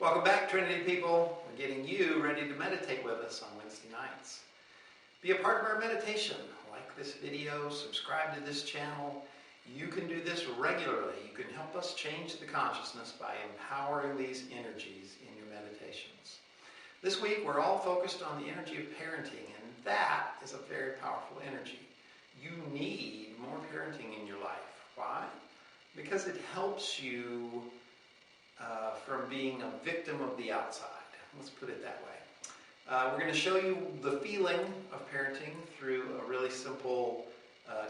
Welcome back, Trinity people. We're getting you ready to meditate with us on Wednesday nights. Be a part of our meditation. Like this video, subscribe to this channel. You can do this regularly. You can help us change the consciousness by empowering these energies in your meditations. This week, we're all focused on the energy of parenting, and that is a very powerful energy. You need more parenting in your life. Why? Because it helps you from being a victim of the outside. Let's put it that way. We're going to show you the feeling of parenting through a really simple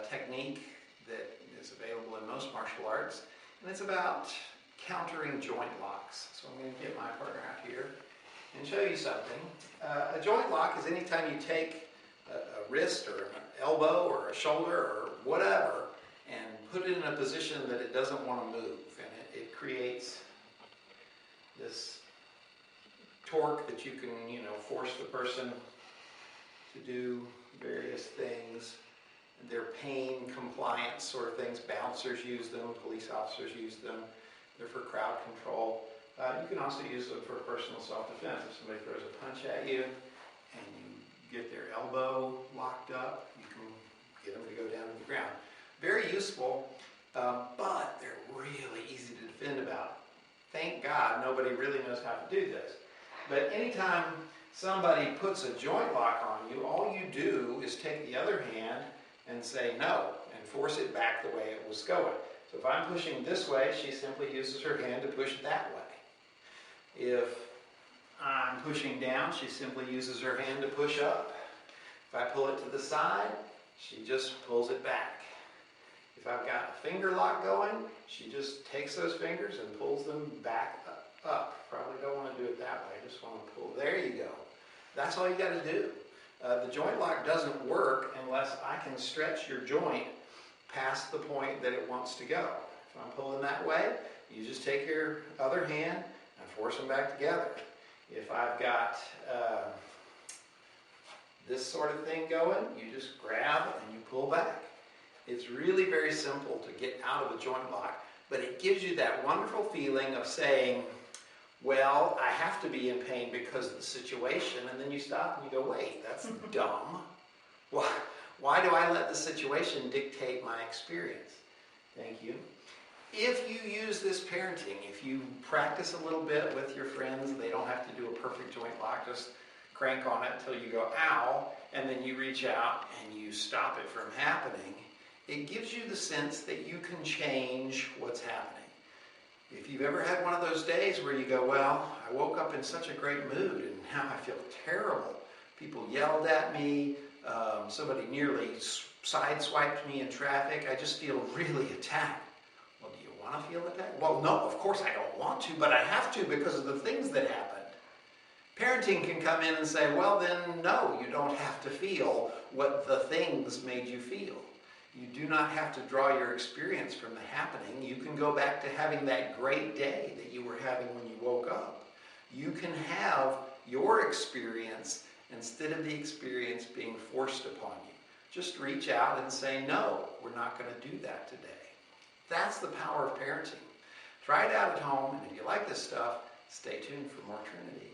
technique that is available in most martial arts, and it's about countering joint locks. So I'm going to get my partner out here and show you something. A joint lock is anytime you take a wrist or an elbow or a shoulder or whatever and put it in a position that it doesn't want to move, and it creates this torque that you can, force the person to do various things. They're pain compliance sort of things. Bouncers use them, police officers use them. They're for crowd control. You can also use them for personal self-defense. If somebody throws a punch at you and you get their elbow locked up, you can get them to go down to the ground. Very useful, but they're really easy to defend about. Thank God nobody really knows how to do this. But anytime somebody puts a joint lock on you, all you do is take the other hand and say no, and force it back the way it was going. So if I'm pushing this way, she simply uses her hand to push that way. If I'm pushing down, she simply uses her hand to push up. If I pull it to the side, she just pulls it back. If I've got a finger lock going, she just takes those fingers and pulls them back up. Probably don't want to do it that way. Just want to pull. There you go. That's all you got to do. The joint lock doesn't work unless I can stretch your joint past the point that it wants to go. If I'm pulling that way, you just take your other hand and force them back together. If I've got this sort of thing going, you just grab and you pull back. It's really very simple to get out of a joint lock, but it gives you that wonderful feeling of saying, well, I have to be in pain because of the situation, and then you stop and you go, wait, that's dumb. Why do I let the situation dictate my experience? Thank you. If you use this parenting, if you practice a little bit with your friends, they don't have to do a perfect joint lock, just crank on it until you go, ow, and then you reach out and you stop it from happening. It gives you the sense that you can change what's happening. If you've ever had one of those days where you go, well, I woke up in such a great mood and now I feel terrible. People yelled at me. Somebody nearly sideswiped me in traffic. I just feel really attacked. Well, do you want to feel attacked? Well, no, of course I don't want to, but I have to because of the things that happened. Parenting can come in and say, well, then no, you don't have to feel what the things made you feel. You do not have to draw your experience from the happening. You can go back to having that great day that you were having when you woke up. You can have your experience instead of the experience being forced upon you. Just reach out and say, no, we're not going to do that today. That's the power of parenting. Try it out at home, and if you like this stuff, stay tuned for more Trinity.